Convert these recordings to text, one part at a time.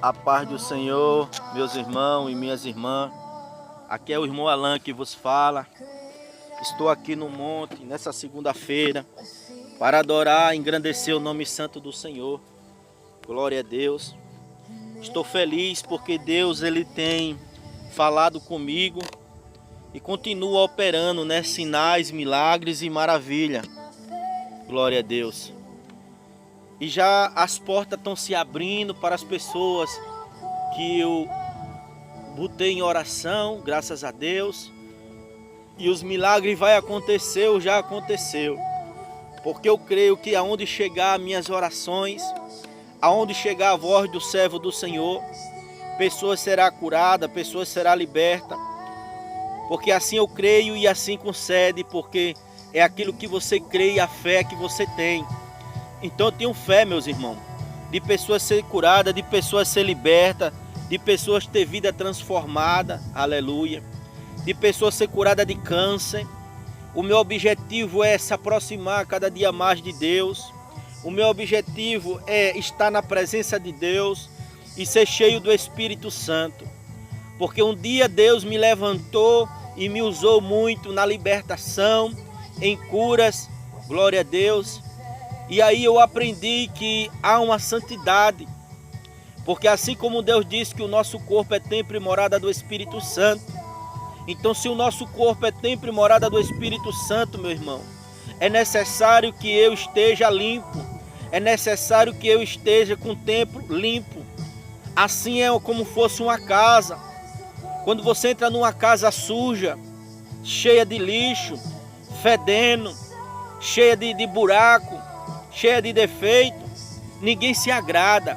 A paz do Senhor, meus irmãos e minhas irmãs. Aqui é o irmão Alan que vos fala. Estou aqui no monte, nessa segunda-feira, para adorar e engrandecer o nome santo do Senhor. Glória a Deus. Estou feliz porque Deus ele tem falado comigo e continua operando, né? Sinais, milagres e maravilha. Glória a Deus. E já as portas estão se abrindo para as pessoas que eu botei em oração, graças a Deus. E os milagres vai acontecer, ou já aconteceu. Porque eu creio que aonde chegar minhas orações, aonde chegar a voz do servo do Senhor, pessoas será curada, pessoas será liberta. Porque assim eu creio e assim concede, porque é aquilo que você crê e a fé que você tem. Então eu tenho fé, meus irmãos, de pessoas ser curadas, de pessoas ser libertas, de pessoas ter vida transformada, aleluia, de pessoas ser curadas de câncer. O meu objetivo é se aproximar cada dia mais de Deus. O meu objetivo é estar na presença de Deus e ser cheio do Espírito Santo. Porque um dia Deus me levantou e me usou muito na libertação, em curas, glória a Deus. E aí eu aprendi que há uma santidade, porque assim como Deus disse que o nosso corpo é templo e morada do Espírito Santo, então se o nosso corpo é templo e morada do Espírito Santo, meu irmão, é necessário que eu esteja limpo, é necessário que eu esteja com o templo limpo. Assim é como fosse uma casa. Quando você entra numa casa suja, cheia de lixo, fedendo, cheia de buraco, cheia de defeito, ninguém se agrada.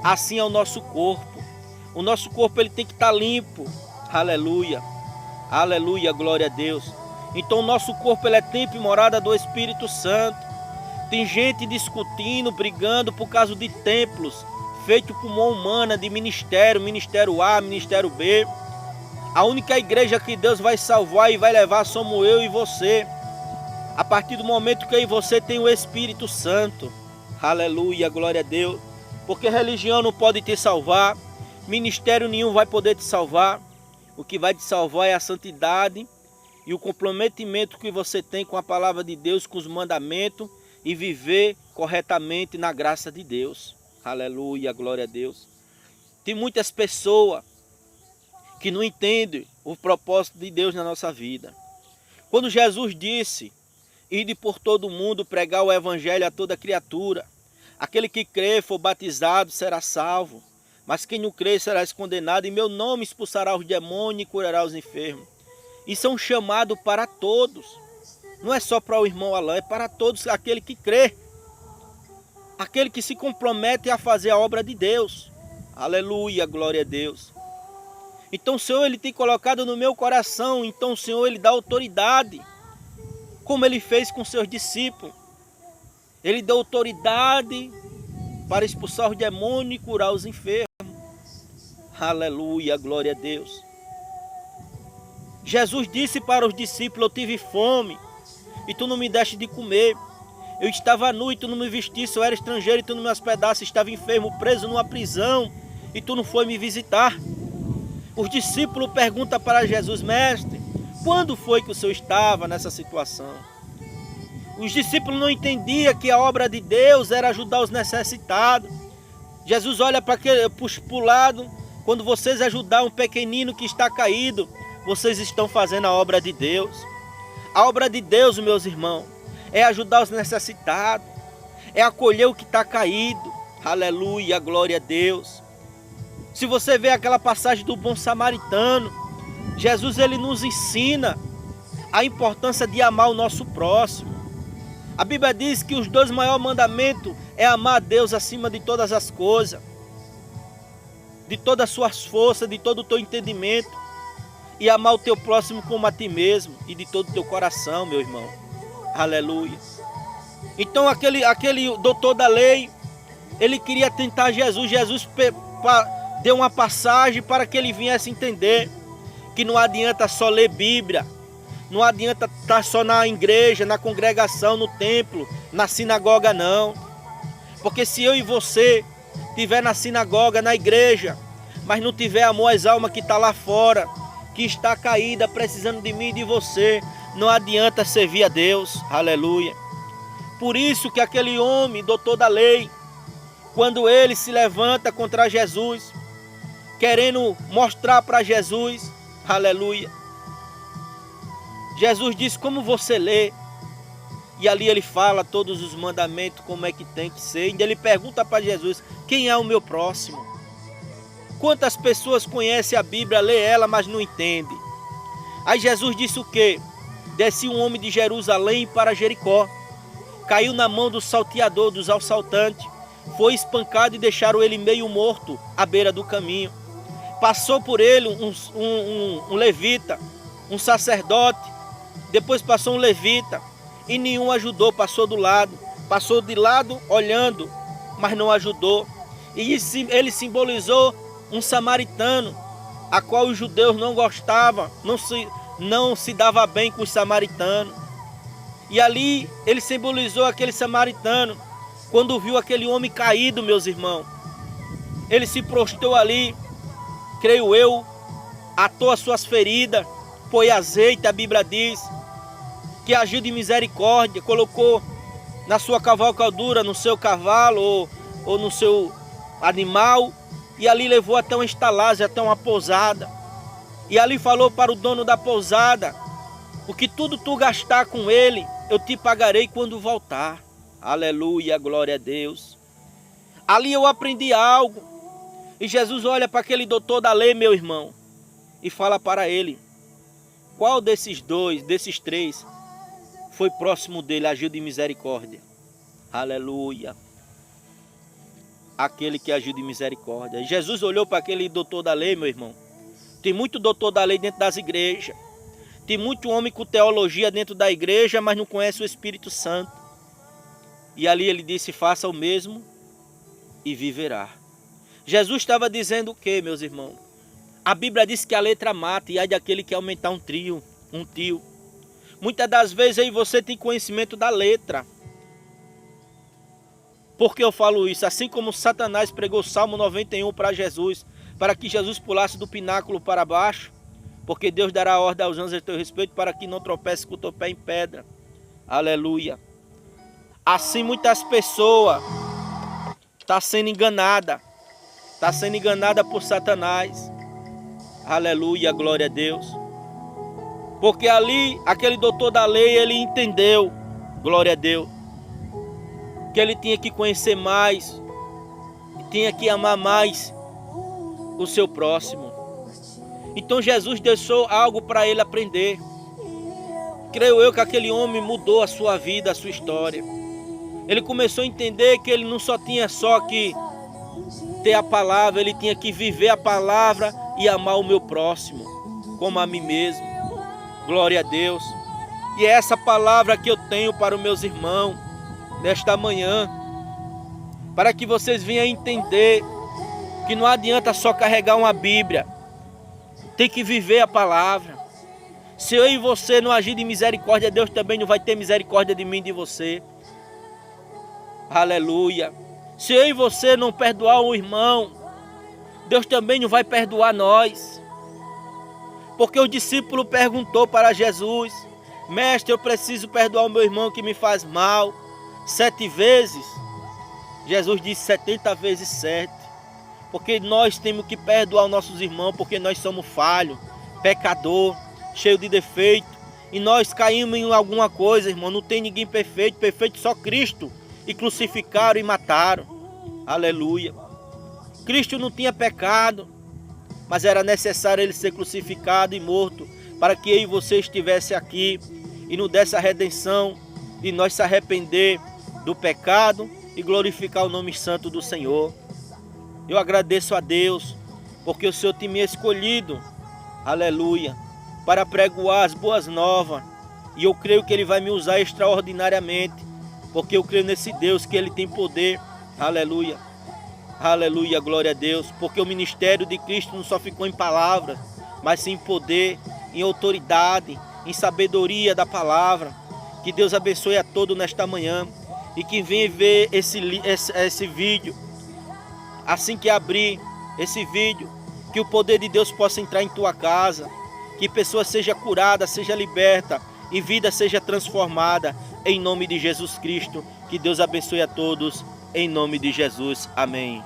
Assim é o nosso corpo. O nosso corpo ele tem que estar limpo. Aleluia. Aleluia, glória a Deus. Então o nosso corpo ele é templo e morada do Espírito Santo. Tem gente discutindo, brigando por causa de templos feitos por mão humana, de ministério, ministério A, ministério B. A única igreja que Deus vai salvar e vai levar somos eu e você. A partir do momento que aí você tem o Espírito Santo. Aleluia, glória a Deus. Porque religião não pode te salvar. Ministério nenhum vai poder te salvar. O que vai te salvar é a santidade e o comprometimento que você tem com a palavra de Deus, com os mandamentos e viver corretamente na graça de Deus. Aleluia, glória a Deus. Tem muitas pessoas que não entendem o propósito de Deus na nossa vida. Quando Jesus disse: ide por todo mundo pregar o evangelho a toda criatura. Aquele que crer for batizado será salvo, mas quem não crer será condenado. Em meu nome expulsará os demônios e curará os enfermos. Isso é um chamado para todos. Não é só para o irmão Alain, é para todos, aquele que crê. Aquele que se compromete a fazer a obra de Deus. Aleluia, glória a Deus. Então o Senhor ele tem colocado no meu coração, então o Senhor ele dá autoridade. Como ele fez com seus discípulos. Ele deu autoridade para expulsar os demônios e curar os enfermos. Aleluia, glória a Deus. Jesus disse para os discípulos: eu tive fome e tu não me deste de comer. Eu estava nu e tu não me vestiste. Eu era estrangeiro e tu não me hospedaste. Estava enfermo, preso numa prisão e tu não foi me visitar. Os discípulos perguntam para Jesus: mestre, quando foi que o Senhor estava nessa situação? Os discípulos não entendiam que a obra de Deus era ajudar os necessitados. Jesus olha para o lado: quando vocês ajudar um pequenino que está caído, vocês estão fazendo a obra de Deus. A obra de Deus, meus irmãos, é ajudar os necessitados, é acolher o que está caído. Aleluia, glória a Deus. Se você vê aquela passagem do bom samaritano, Jesus ele nos ensina a importância de amar o nosso próximo. A Bíblia diz que os dois maiores mandamentos é amar a Deus acima de todas as coisas, de todas as suas forças, de todo o teu entendimento, e amar o teu próximo como a ti mesmo e de todo o teu coração, meu irmão. Aleluia. Então aquele doutor da lei, ele queria tentar Jesus. Jesus deu uma passagem para que ele viesse entender que não adianta só ler Bíblia, não adianta estar só na igreja, na congregação, no templo, na sinagoga, não. Porque se eu e você tiver na sinagoga, na igreja, mas não tiver amor às almas que está lá fora, que está caída, precisando de mim e de você, não adianta servir a Deus. Aleluia. Por isso que aquele homem, doutor da lei, quando ele se levanta contra Jesus, querendo mostrar para Jesus, aleluia, Jesus diz: como você lê? E ali ele fala todos os mandamentos, como é que tem que ser. E ele pergunta para Jesus: quem é o meu próximo? Quantas pessoas conhecem a Bíblia, lê ela, mas não entendem? Aí Jesus disse o quê? Desce um homem de Jerusalém para Jericó, caiu na mão do salteador, dos assaltantes, foi espancado e deixaram ele meio morto à beira do caminho. Passou por ele um levita, um sacerdote, depois passou um levita e nenhum ajudou, passou de lado olhando, mas não ajudou. E ele simbolizou um samaritano, a qual os judeus não gostavam, não se dava bem com os samaritanos. E ali ele simbolizou aquele samaritano, quando viu aquele homem caído, meus irmãos. Ele se prostrou ali, creio eu, atou as suas feridas, pôs azeite, a Bíblia diz, que agiu de misericórdia, colocou na sua cavalcadura, no seu cavalo ou no seu animal, e ali levou até uma estalagem, até uma pousada. E ali falou para o dono da pousada: o que tudo tu gastar com ele, eu te pagarei quando voltar. Aleluia, glória a Deus. Ali eu aprendi algo. E Jesus olha para aquele doutor da lei, meu irmão, e fala para ele: qual desses três, foi próximo dele, agiu de misericórdia? Aleluia. Aquele que agiu de misericórdia. E Jesus olhou para aquele doutor da lei, meu irmão. Tem muito doutor da lei dentro das igrejas. Tem muito homem com teologia dentro da igreja, mas não conhece o Espírito Santo. E ali ele disse: faça o mesmo e viverá. Jesus estava dizendo o quê, meus irmãos? A Bíblia diz que a letra mata, e há de aquele que aumentar um tio. Muitas das vezes aí você tem conhecimento da letra. Por que eu falo isso? Assim como Satanás pregou Salmo 91 para Jesus, para que Jesus pulasse do pináculo para baixo, porque Deus dará ordem aos anjos a teu respeito para que não tropece com o teu pé em pedra. Aleluia. Assim muitas pessoas estão sendo enganadas. Está sendo enganada por Satanás. Aleluia, glória a Deus. Porque ali, aquele doutor da lei, ele entendeu, glória a Deus, que ele tinha que conhecer mais, tinha que amar mais o seu próximo. Então Jesus deixou algo para ele aprender. Creio eu que aquele homem mudou a sua vida, a sua história. Ele começou a entender que ele não só tinha que ter a palavra, ele tinha que viver a palavra e amar o meu próximo, como a mim mesmo. Glória a Deus. E é essa palavra que eu tenho para os meus irmãos nesta manhã, para que vocês venham entender que não adianta só carregar uma Bíblia, tem que viver a palavra. Se eu e você não agir de misericórdia, Deus também não vai ter misericórdia de mim e de você. Aleluia. Se eu e você não perdoar o irmão, Deus também não vai perdoar nós. Porque o discípulo perguntou para Jesus: mestre, eu preciso perdoar o meu irmão que me faz mal 7 vezes? Jesus disse 70 vezes 7. Porque nós temos que perdoar os nossos irmãos, porque nós somos falhos, pecador, cheio de defeito. E nós caímos em alguma coisa, irmão. Não tem ninguém perfeito, perfeito só Cristo. E crucificaram e mataram. Aleluia. Cristo não tinha pecado, mas era necessário ele ser crucificado e morto, para que eu e você estivesse aqui e nos desse a redenção de nós se arrepender do pecado e glorificar o nome santo do Senhor. Eu agradeço a Deus, porque o Senhor tem me escolhido, aleluia, para pregoar as boas novas. E eu creio que Ele vai me usar extraordinariamente, porque eu creio nesse Deus, que Ele tem poder, aleluia. Aleluia, glória a Deus, porque o ministério de Cristo não só ficou em palavras, mas sim em poder, em autoridade, em sabedoria da palavra. Que Deus abençoe a todos nesta manhã, e que venha ver esse vídeo, assim que abrir esse vídeo, que o poder de Deus possa entrar em tua casa, que pessoa seja curada, seja liberta e vida seja transformada em nome de Jesus Cristo. Que Deus abençoe a todos em nome de Jesus. Amém.